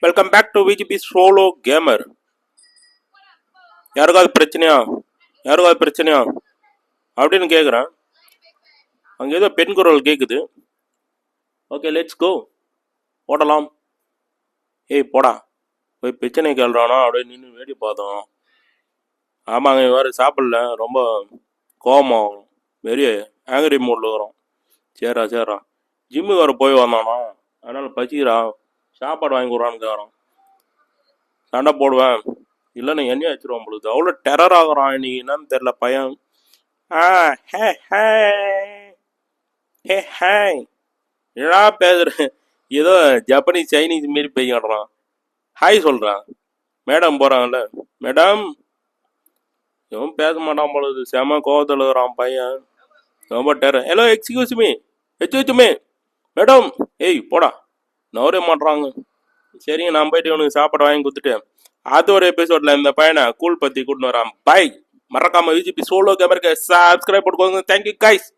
Welcome back to VGP solo gamer. யாருக்காவது பிரச்சனையா அப்படின்னு கேட்குறேன். அங்கே ஏதோ பெண் குரல் கேட்குது. ஓகே, லெட்ஸ் கோ, ஓடலாம். ஏய் போடா, போய் பிரச்சனை கேள்றானா அப்படியே நின்று வேடி பார்த்தோம். ஆமாங்க, வேறு சாப்பிடல, ரொம்ப கோபமாகும், வெறி ஆங்கிரி மூடில் வரும். சரிடா ஜிம்மு வேறு போய் வந்தானா, அதனால் பசிக்கிறா, சாப்பாடு வாங்கி கொடுறான்னு கேட்குறான். சண்டை போடுவேன், இல்லைன்னு எண்ணெய் வச்சிருவான் பொழுது. அவ்வளோ டெரர் ஆகுறான் இன்னைக்கு, என்னன்னு தெரில பையன். என்னடா பேசுறேன், ஏதோ ஜப்பனீஸ் சைனீஸ் மாரி பேசிடுறான். ஹாய் சொல்கிறான். மேடம் போகிறாங்கல்ல, மேடம். எவன் பேச மாட்டான் பொழுது, செம கோவத்தில் இருக்கிறான் பையன், ரொம்ப terror. Hello excuse me madam. ஏய் போடா, நவரே மாட்டுறாங்க. சரிங்க, நான் போயிட்டு இவனுக்கு சாப்பாடு வாங்கி கொடுத்துட்டு அது ஒரு எபிசோட்ல இந்த பையனை கூல் பத்தி கூட்டின்னு வரான். பை, மறக்காம விஜிபி சோலோ கேமருக்கு சப்ஸ்கிரைப் போட்டுக்கோங்க. Thank you guys.